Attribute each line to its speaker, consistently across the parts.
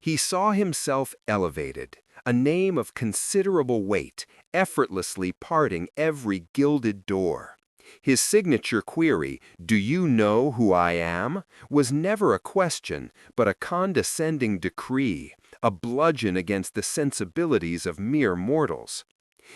Speaker 1: He saw himself elevated, a name of considerable weight, effortlessly parting every gilded door. His signature query, "Do you know who I am?" was never a question, but a condescending decree, a bludgeon against the sensibilities of mere mortals.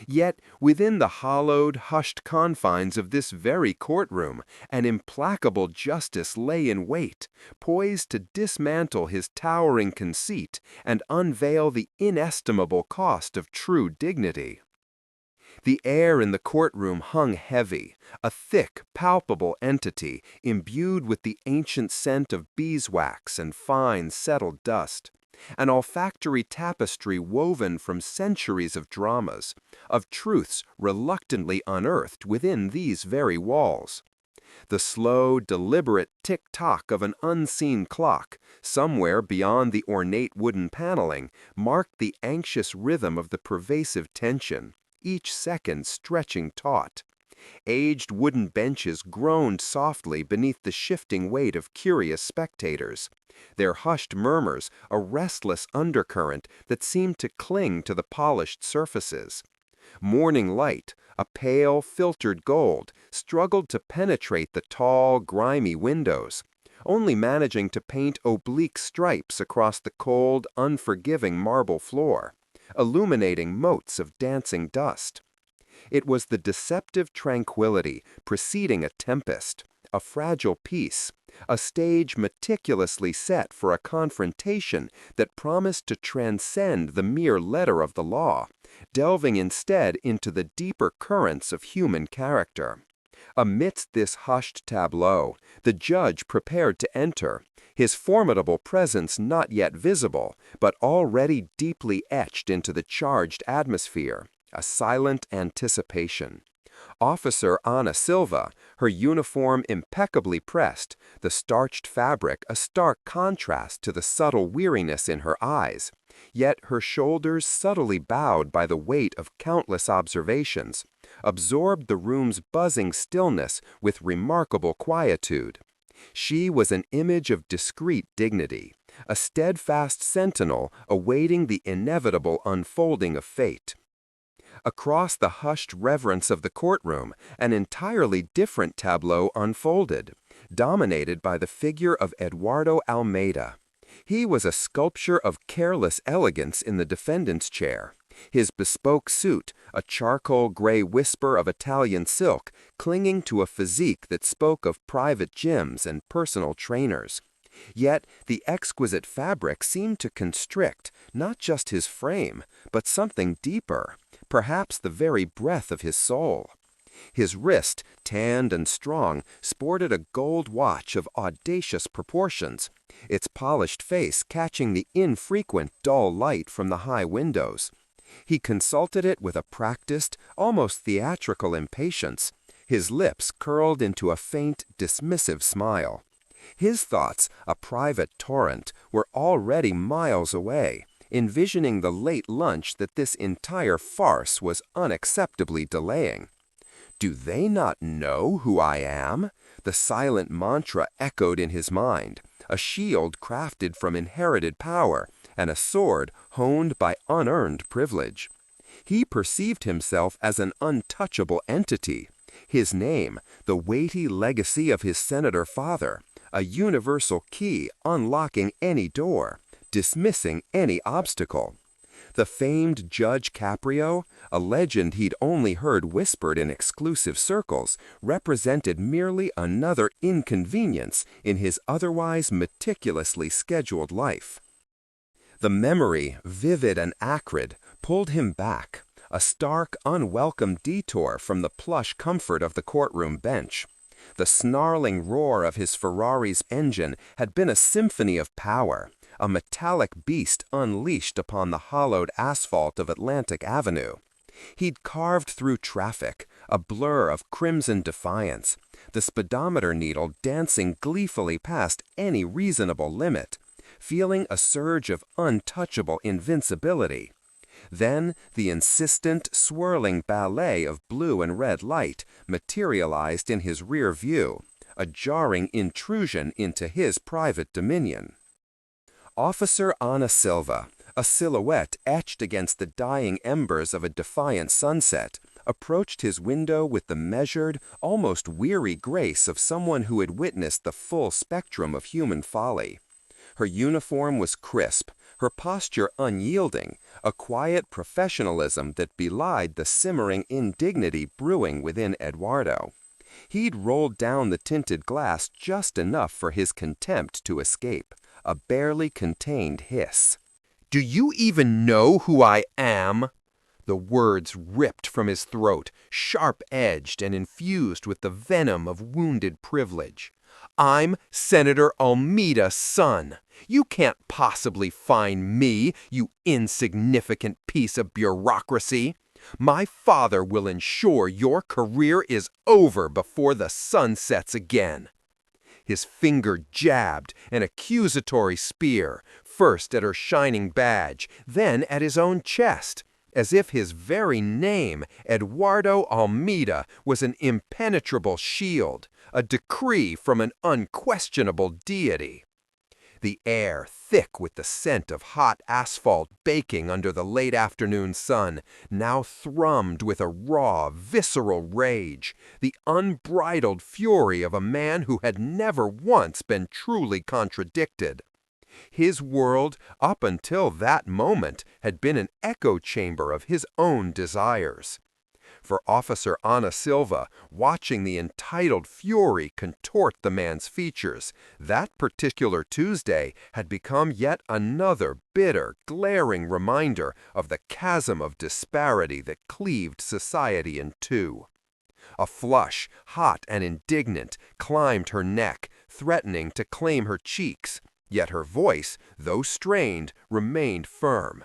Speaker 1: Yet, within the hollowed, hushed confines of this very courtroom, an implacable justice lay in wait, poised to dismantle his towering conceit and unveil the inestimable cost of true dignity. The air in the courtroom hung heavy, a thick, palpable entity imbued with the ancient scent of beeswax and fine, settled dust, an olfactory tapestry woven from centuries of dramas, of truths reluctantly unearthed within these very walls. The slow, deliberate tick-tock of an unseen clock, somewhere beyond the ornate wooden paneling, marked the anxious rhythm of the pervasive tension, each second stretching taut. Aged wooden benches groaned softly beneath the shifting weight of curious spectators, their hushed murmurs a restless undercurrent that seemed to cling to the polished surfaces. Morning light, a pale, filtered gold, struggled to penetrate the tall, grimy windows, only managing to paint oblique stripes across the cold, unforgiving marble floor, illuminating motes of dancing dust. It was the deceptive tranquility preceding a tempest, a fragile peace, a stage meticulously set for a confrontation that promised to transcend the mere letter of the law, delving instead into the deeper currents of human character. Amidst this hushed tableau, the judge prepared to enter, his formidable presence not yet visible, but already deeply etched into the charged atmosphere, a silent anticipation. Officer Ana Silva, her uniform impeccably pressed, the starched fabric a stark contrast to the subtle weariness in her eyes, yet her shoulders subtly bowed by the weight of countless observations, absorbed the room's buzzing stillness with remarkable quietude. She was an image of discreet dignity, a steadfast sentinel awaiting the inevitable unfolding of fate. Across the hushed reverence of the courtroom, an entirely different tableau unfolded, dominated by the figure of Eduardo Almeida. He was a sculpture of careless elegance in the defendant's chair, his bespoke suit, a charcoal gray wisper of Italian silk, clinging to a physique that spoke of private gyms and personal trainers. Yet the exquisite fabric seemed to constrict not just his frame, but something deeper, perhaps the very breath of his soul. His wrist, tanned and strong, sported a gold watch of audacious proportions, its polished face catching the infrequent dull light from the high windows. He consulted it with a practiced, almost theatrical impatience, his lips curled into a faint, dismissive smile. His thoughts, a private torrent, were already miles away, envisioning the late lunch that this entire farce was unacceptably delaying. "Do they not know who I am?" The silent mantra echoed in his mind, a shield crafted from inherited power, and a sword honed by unearned privilege. He perceived himself as an untouchable entity, his name, the weighty legacy of his senator father, a universal key unlocking any door, dismissing any obstacle. The famed Judge Caprio, a legend he'd only heard whispered in exclusive circles, represented merely another inconvenience in his otherwise meticulously scheduled life. The memory, vivid and acrid, pulled him back, a stark, unwelcome detour from the plush comfort of the courtroom bench. The snarling roar of his Ferrari's engine had been a symphony of power, a metallic beast unleashed upon the hollowed asphalt of Atlantic Avenue. He'd carved through traffic, a blur of crimson defiance, the speedometer needle dancing gleefully past any reasonable limit, feeling a surge of untouchable invincibility. Then the insistent, swirling ballet of blue and red light materialized in his rear view, a jarring intrusion into his private dominion. Officer Ana Silva, a silhouette etched against the dying embers of a defiant sunset, approached his window with the measured, almost weary grace of someone who had witnessed the full spectrum of human folly. Her uniform was crisp, her posture unyielding, a quiet professionalism that belied the simmering indignity brewing within Eduardo. He'd rolled down the tinted glass just enough for his contempt to escape, a barely contained hiss. "Do you even know who I am?" The words ripped from his throat, sharp-edged and infused with the venom of wounded privilege. "I'm Senator Almeida's son. You can't possibly find me, you insignificant piece of bureaucracy. My father will ensure your career is over before the sun sets again." His finger jabbed, an accusatory spear, first at her shining badge, then at his own chest, as if his very name, Eduardo Almeida, was an impenetrable shield, a decree from an unquestionable deity. The air, thick with the scent of hot asphalt baking under the late afternoon sun, now thrummed with a raw, visceral rage, the unbridled fury of a man who had never once been truly contradicted. His world, up until that moment, had been an echo chamber of his own desires. For Officer Ana Silva, watching the entitled fury contort the man's features, that particular Tuesday had become yet another bitter, glaring reminder of the chasm of disparity that cleaved society in two. A flush, hot and indignant, climbed her neck, threatening to claim her cheeks, yet her voice, though strained, remained firm.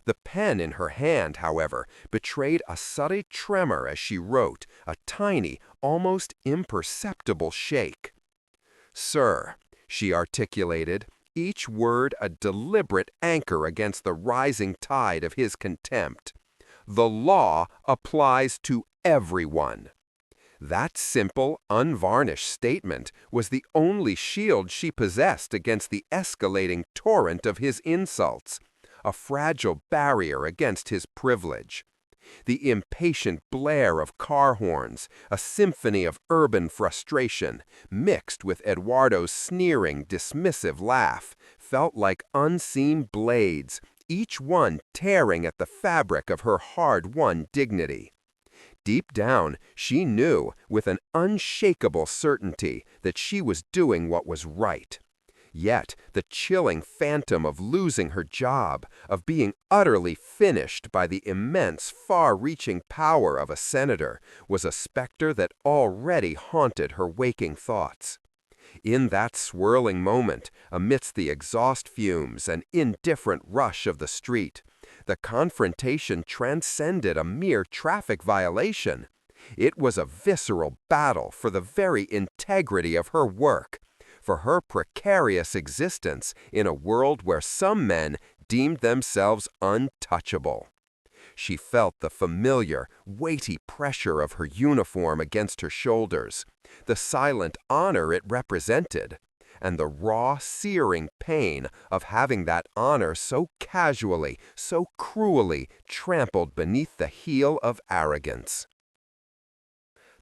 Speaker 1: The pen in her hand, however, betrayed a subtle tremor as she wrote, a tiny, almost imperceptible shake. "Sir," she articulated, each word a deliberate anchor against the rising tide of his contempt, "the law applies to everyone." That simple, unvarnished statement was the only shield she possessed against the escalating torrent of his insults, a fragile barrier against his privilege. The impatient blare of car horns, a symphony of urban frustration, mixed with Eduardo's sneering, dismissive laugh, felt like unseen blades, each one tearing at the fabric of her hard-won dignity. Deep down, she knew, with an unshakable certainty, that she was doing what was right. Yet the chilling phantom of losing her job, of being utterly finished by the immense, far-reaching power of a senator, was a specter that already haunted her waking thoughts. In that swirling moment, amidst the exhaust fumes and indifferent rush of the street, the confrontation transcended a mere traffic violation. It was a visceral battle for the very integrity of her work, for her precarious existence in a world where some men deemed themselves untouchable. She felt the familiar, weighty pressure of her uniform against her shoulders, the silent honor it represented, and the raw, searing pain of having that honor so casually, so cruelly trampled beneath the heel of arrogance.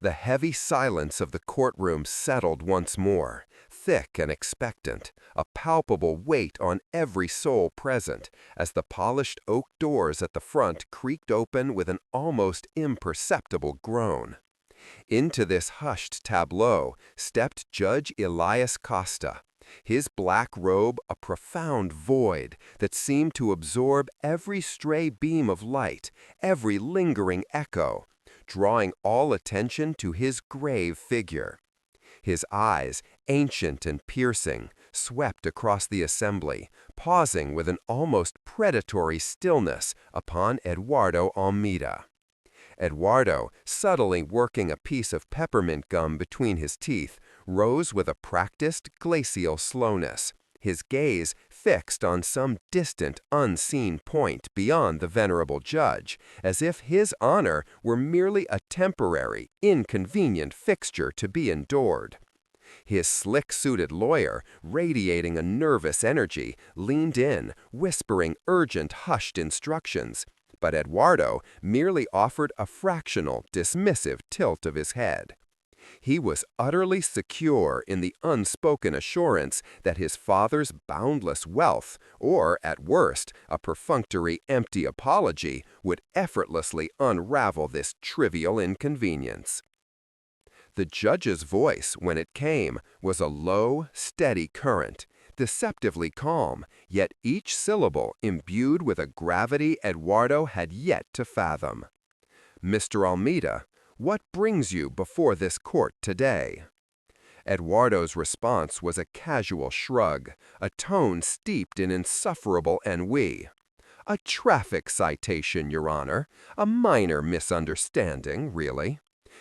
Speaker 1: The heavy silence of the courtroom settled once more, thick and expectant, a palpable weight on every soul present, as the polished oak doors at the front creaked open with an almost imperceptible groan. Into this hushed tableau stepped Judge Elias Costa, his black robe a profound void that seemed to absorb every stray beam of light, every lingering echo, drawing all attention to his grave figure. His eyes, ancient and piercing, swept across the assembly, pausing with an almost predatory stillness upon Eduardo Almeida. Eduardo, subtly working a piece of peppermint gum between his teeth, rose with a practiced, glacial slowness, his gaze fixed on some distant, unseen point beyond the venerable judge, as if his honor were merely a temporary, inconvenient fixture to be endured. His slick-suited lawyer, radiating a nervous energy, leaned in, whispering urgent, hushed instructions. But Eduardo merely offered a fractional, dismissive tilt of his head. He was utterly secure in the unspoken assurance that his father's boundless wealth, or, at worst, a perfunctory empty apology, would effortlessly unravel this trivial inconvenience. The judge's voice, when it came, was a low, steady current, deceptively calm, yet each syllable imbued with a gravity Eduardo had yet to fathom. "Mr. Almeida, what brings you before this court today?" Eduardo's response was a casual shrug, a tone steeped in insufferable ennui. "A traffic citation, Your Honor. A minor misunderstanding, really.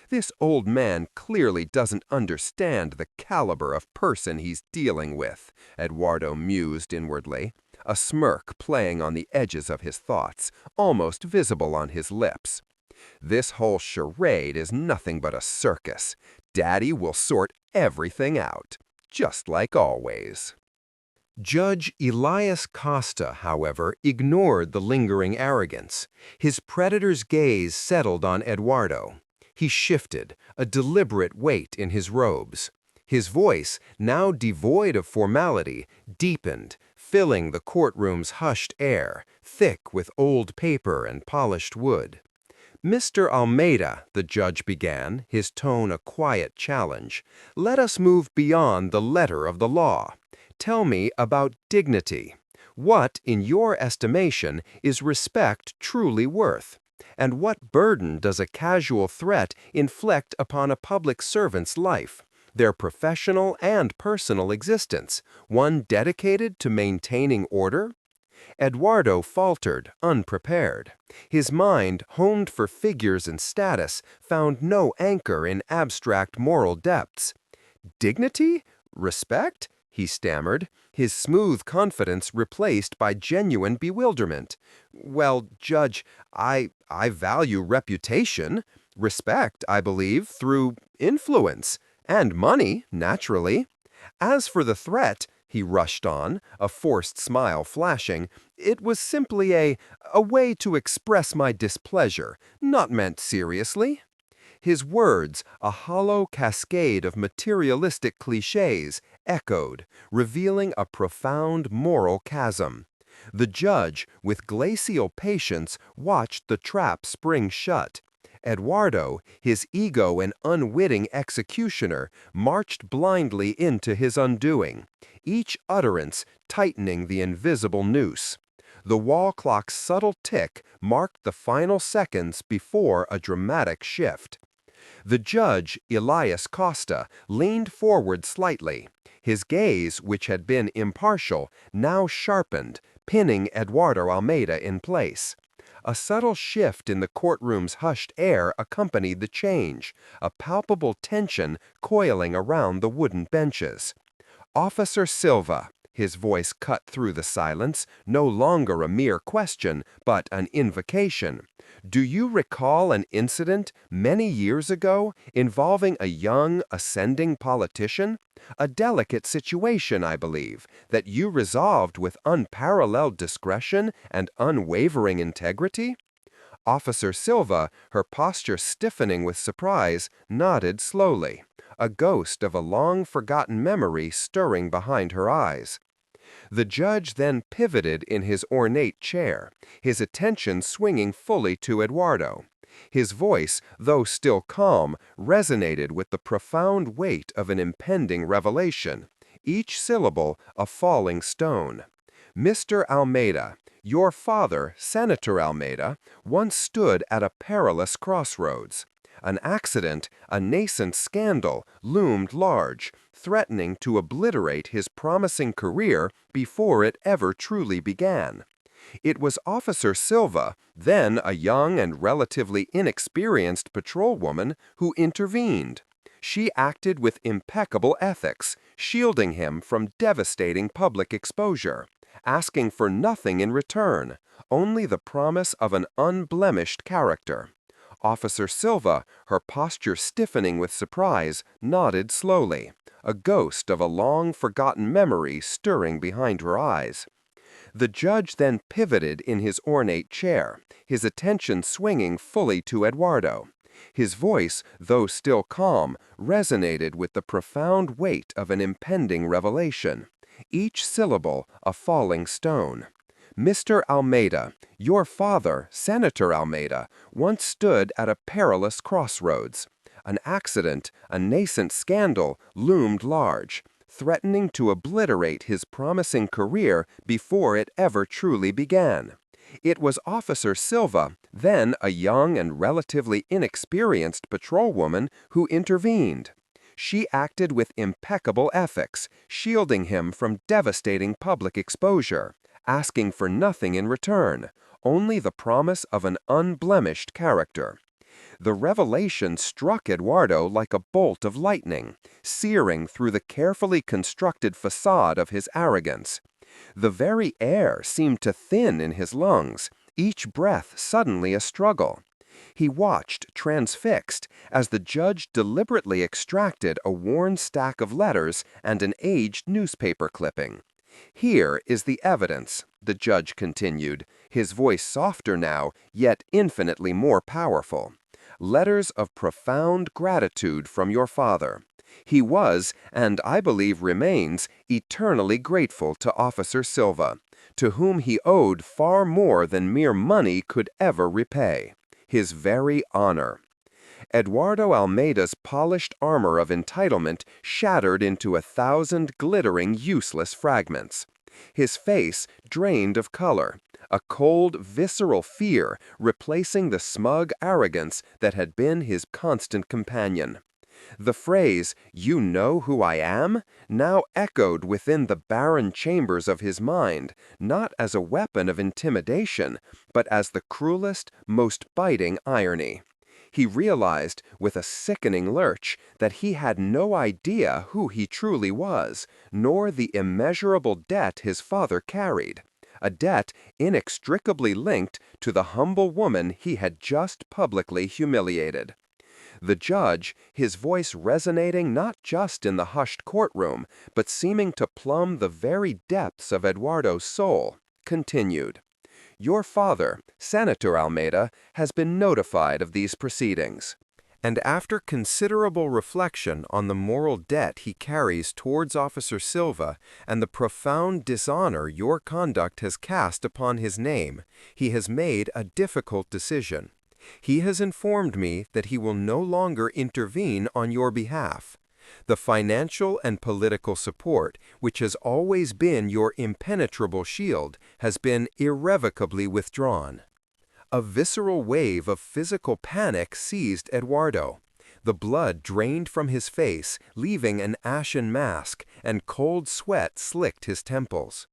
Speaker 1: This old man clearly doesn't understand the caliber of person he's dealing with," Eduardo mused inwardly, a smirk playing on the edges of his thoughts, almost visible on his lips. "This whole charade is nothing but a circus. Daddy will sort everything out, just like always." Judge Elias Costa, however, ignored the lingering arrogance. His predator's gaze settled on Eduardo. He shifted, a deliberate weight in his robes. His voice, now devoid of formality, deepened, filling the courtroom's hushed air, thick with old paper and polished wood. "Mr. Almeida," the judge began, his tone a quiet challenge, "let us move beyond the letter of the law. Tell me about dignity. What, in your estimation, is respect truly worth? And what burden does a casual threat inflict upon a public servant's life, their professional and personal existence, one dedicated to maintaining order?" Eduardo faltered, unprepared. His mind, honed for figures and status, found no anchor in abstract moral depths. "Dignity? Respect?" he stammered, his smooth confidence replaced by genuine bewilderment. "Well, Judge, I value reputation. Respect, I believe, through influence. And money, naturally. As for the threat," he rushed on, a forced smile flashing, "it was simply a way to express my displeasure, not meant seriously." His words, a hollow cascade of materialistic clichés, echoed, revealing a profound moral chasm. The judge, with glacial patience, watched the trap spring shut. Eduardo, his ego an unwitting executioner, marched blindly into his undoing, each utterance tightening the invisible noose. The wall clock's subtle tick marked the final seconds before a dramatic shift. The judge, Elias Costa, leaned forward slightly. His gaze, which had been impartial, now sharpened, pinning Eduardo Almeida in place. A subtle shift in the courtroom's hushed air accompanied the change, a palpable tension coiling around the wooden benches. "Officer Silva," his voice cut through the silence, no longer a mere question, but an invocation. "Do you recall an incident many years ago involving a young, ascending politician? A delicate situation, I believe, that you resolved with unparalleled discretion and unwavering integrity?" Officer Silva, her posture stiffening with surprise, nodded slowly, a ghost of a long-forgotten memory stirring behind her eyes. The judge then pivoted in his ornate chair, his attention swinging fully to Eduardo. His voice, though still calm, resonated with the profound weight of an impending revelation, each syllable a falling stone. "Mr. Almeida, your father, Senator Almeida, once stood at a perilous crossroads. An accident, a nascent scandal, loomed large, threatening to obliterate his promising career before it ever truly began. It was Officer Silva, then a young and relatively inexperienced patrolwoman, who intervened. She acted with impeccable ethics, shielding him from devastating public exposure, asking for nothing in return, only the promise of an unblemished character. Officer Silva, her posture stiffening with surprise, nodded slowly, a ghost of a long-forgotten memory stirring behind her eyes. The judge then pivoted in his ornate chair, his attention swinging fully to Eduardo. His voice, though still calm, resonated with the profound weight of an impending revelation, each syllable a falling stone. Mr. Almeida, your father, Senator Almeida, once stood at a perilous crossroads. An accident, a nascent scandal, loomed large, threatening to obliterate his promising career before it ever truly began. It was Officer Silva, then a young and relatively inexperienced patrolwoman, who intervened. She acted with impeccable ethics, shielding him from devastating public exposure, asking for nothing in return, only the promise of an unblemished character. The revelation struck Eduardo like a bolt of lightning, searing through the carefully constructed facade of his arrogance. The very air seemed to thin in his lungs, each breath suddenly a struggle. He watched, transfixed, as the judge deliberately extracted a worn stack of letters and an aged newspaper clipping. Here is the evidence, the judge continued, his voice softer now, yet infinitely more powerful. Letters of profound gratitude from your father. He was, and I believe remains, eternally grateful to Officer Silva, to whom he owed far more than mere money could ever repay, his very honor. Eduardo Almeida's polished armor of entitlement shattered into 1,000 glittering, useless fragments. His face drained of color, a cold, visceral fear replacing the smug arrogance that had been his constant companion. The phrase, "You know who I am?" now echoed within the barren chambers of his mind, not as a weapon of intimidation, but as the cruelest, most biting irony. He realized, with a sickening lurch, that he had no idea who he truly was, nor the immeasurable debt his father carried, a debt inextricably linked to the humble woman he had just publicly humiliated. The judge, his voice resonating not just in the hushed courtroom, but seeming to plumb the very depths of Eduardo's soul, continued. Your father, Senator Almeida, has been notified of these proceedings. And after considerable reflection on the moral debt he carries towards Officer Silva and the profound dishonor your conduct has cast upon his name, he has made a difficult decision. He has informed me that he will no longer intervene on your behalf. The financial and political support, which has always been your impenetrable shield, has been irrevocably withdrawn. A visceral wave of physical panic seized Eduardo. The blood drained from his face, leaving an ashen mask, and cold sweat slicked his temples.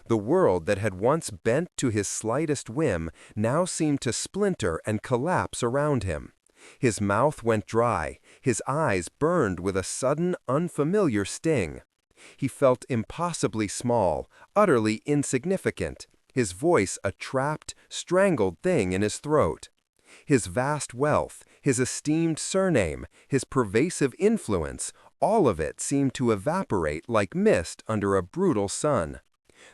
Speaker 1: The world that had once bent to his slightest whim now seemed to splinter and collapse around him. His mouth went dry, his eyes burned with a sudden, unfamiliar sting. He felt impossibly small, utterly insignificant, his voice a trapped, strangled thing in his throat. His vast wealth, his esteemed surname, his pervasive influence, all of it seemed to evaporate like mist under a brutal sun.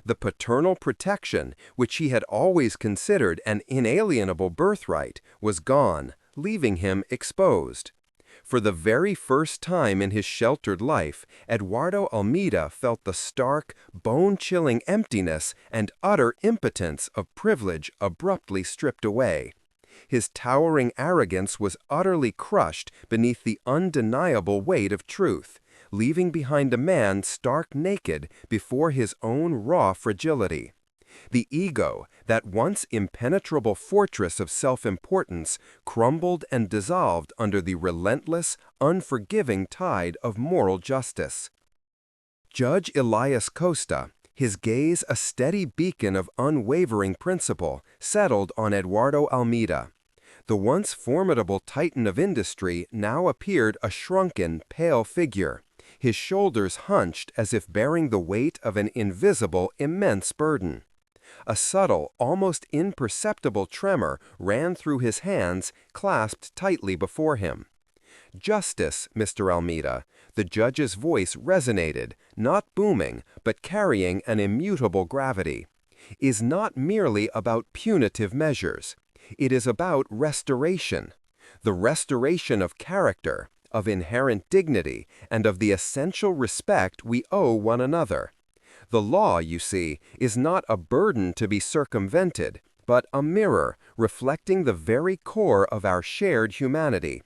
Speaker 1: The paternal protection, which he had always considered an inalienable birthright, was gone, leaving him exposed. For the very first time in his sheltered life, Eduardo Almeida felt the stark, bone-chilling emptiness and utter impotence of privilege abruptly stripped away. His towering arrogance was utterly crushed beneath the undeniable weight of truth, leaving behind a man stark naked before his own raw fragility. The ego, that once impenetrable fortress of self-importance, crumbled and dissolved under the relentless, unforgiving tide of moral justice. Judge Elias Costa, his gaze a steady beacon of unwavering principle, settled on Eduardo Almeida. The once formidable titan of industry now appeared a shrunken, pale figure, his shoulders hunched as if bearing the weight of an invisible, immense burden. A subtle, almost imperceptible tremor ran through his hands, clasped tightly before him. "Justice, Mr. Almeida," the judge's voice resonated, not booming, but carrying an immutable gravity, "is not merely about punitive measures. It is about restoration. The restoration of character, of inherent dignity, and of the essential respect we owe one another. The law, you see, is not a burden to be circumvented, but a mirror reflecting the very core of our shared humanity.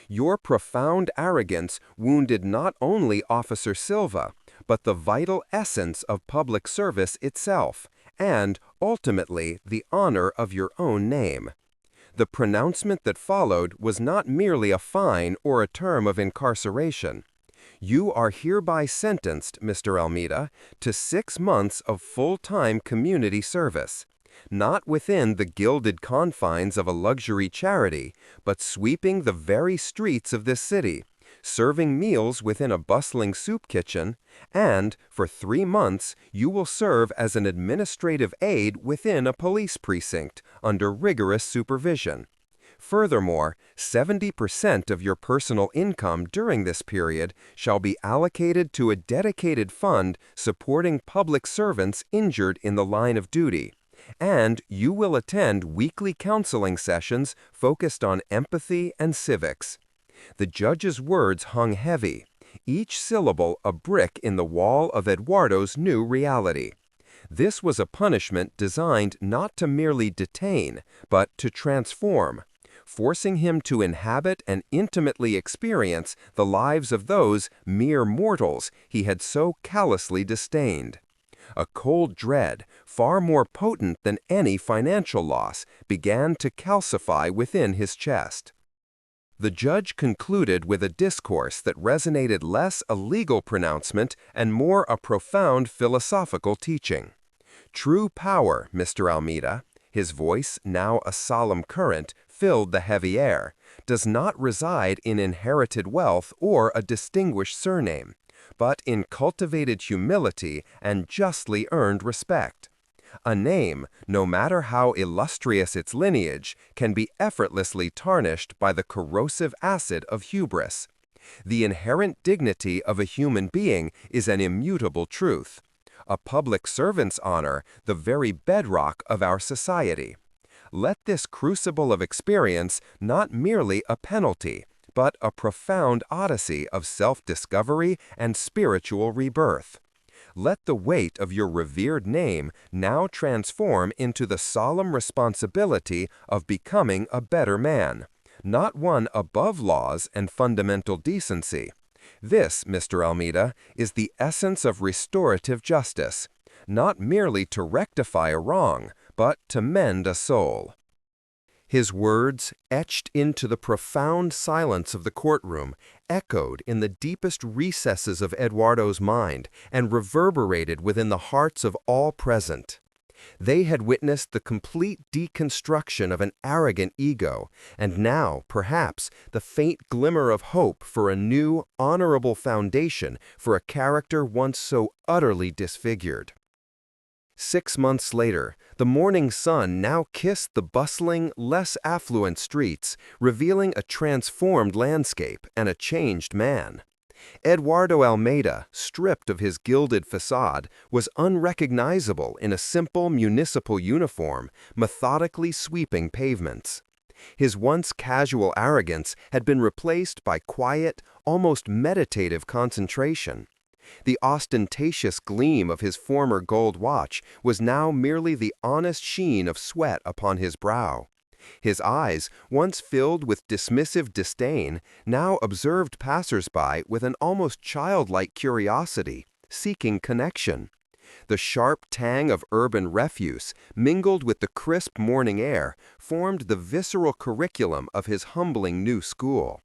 Speaker 1: Your profound arrogance wounded not only Officer Silva, but the vital essence of public service itself, and, ultimately, the honor of your own name. The pronouncement that followed was not merely a fine or a term of incarceration. You are hereby sentenced, Mr. Almeida, to 6 months of full-time community service, not within the gilded confines of a luxury charity, but sweeping the very streets of this city, serving meals within a bustling soup kitchen, and for 3 months you will serve as an administrative aide within a police precinct under rigorous supervision. Furthermore, 70% of your personal income during this period shall be allocated to a dedicated fund supporting public servants injured in the line of duty, and you will attend weekly counseling sessions focused on empathy and civics." The judge's words hung heavy, each syllable a brick in the wall of Eduardo's new reality. This was a punishment designed not to merely detain, but to transform, forcing him to inhabit and intimately experience the lives of those mere mortals he had so callously disdained. A cold dread, far more potent than any financial loss, began to calcify within his chest. The judge concluded with a discourse that resonated less a legal pronouncement and more a profound philosophical teaching. True power, Mr. Almeida, his voice, now a solemn current, filled the heavy air, does not reside in inherited wealth or a distinguished surname, but in cultivated humility and justly earned respect. A name, no matter how illustrious its lineage, can be effortlessly tarnished by the corrosive acid of hubris. The inherent dignity of a human being is an immutable truth. A public servant's honor, the very bedrock of our society. Let this crucible of experience not merely a penalty, but a profound odyssey of self-discovery and spiritual rebirth. Let the weight of your revered name now transform into the solemn responsibility of becoming a better man, not one above laws and fundamental decency. This, Mr. Almeida, is the essence of restorative justice, not merely to rectify a wrong, but to mend a soul. His words, etched into the profound silence of the courtroom, echoed in the deepest recesses of Eduardo's mind and reverberated within the hearts of all present. They had witnessed the complete deconstruction of an arrogant ego, and now, perhaps, the faint glimmer of hope for a new, honorable foundation for a character once so utterly disfigured. 6 months later, the morning sun now kissed the bustling, less affluent streets, revealing a transformed landscape and a changed man. Eduardo Almeida, stripped of his gilded facade, was unrecognizable in a simple municipal uniform, methodically sweeping pavements. His once casual arrogance had been replaced by quiet, almost meditative concentration. The ostentatious gleam of his former gold watch was now merely the honest sheen of sweat upon his brow. His eyes, once filled with dismissive disdain, now observed passers-by with an almost childlike curiosity, seeking connection. The sharp tang of urban refuse, mingled with the crisp morning air, formed the visceral curriculum of his humbling new school.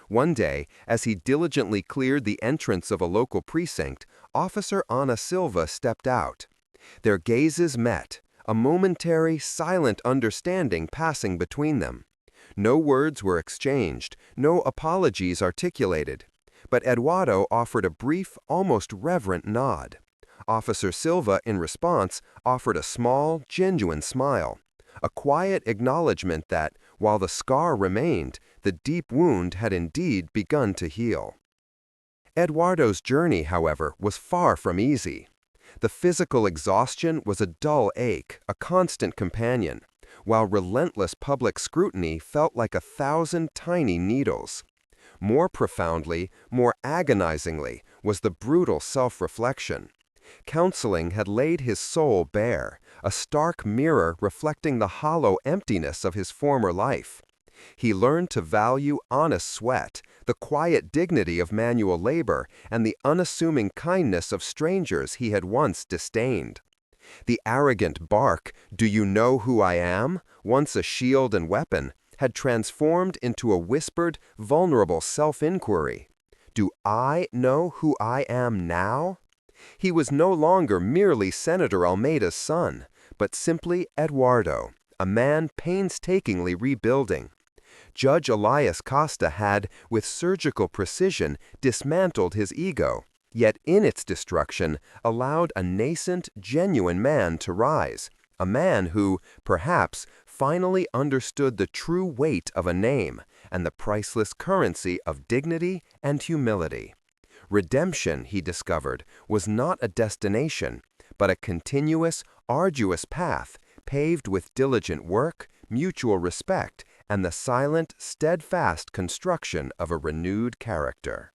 Speaker 1: One day, as he diligently cleared the entrance of a local precinct, Officer Ana Silva stepped out. Their gazes met, a momentary, silent understanding passing between them. No words were exchanged, no apologies articulated, but Eduardo offered a brief, almost reverent nod. Officer Silva, in response, offered a small, genuine smile, a quiet acknowledgement that, while the scar remained, the deep wound had indeed begun to heal. Eduardo's journey, however, was far from easy. The physical exhaustion was a dull ache, a constant companion, while relentless public scrutiny felt like 1,000 tiny needles. More profoundly, more agonizingly, was the brutal self-reflection. Counseling had laid his soul bare, a stark mirror reflecting the hollow emptiness of his former life. He learned to value honest sweat, the quiet dignity of manual labor, and the unassuming kindness of strangers he had once disdained. The arrogant bark, "Do you know who I am?" once a shield and weapon, had transformed into a whispered, vulnerable self-inquiry. Do I know who I am now? He was no longer merely Senator Almeida's son, but simply Eduardo, a man painstakingly rebuilding. Judge Elias Costa had, with surgical precision, dismantled his ego, yet in its destruction allowed a nascent, genuine man to rise, a man who, perhaps, finally understood the true weight of a name and the priceless currency of dignity and humility. Redemption, he discovered, was not a destination, but a continuous, arduous path paved with diligent work, mutual respect, and the silent, steadfast construction of a renewed character.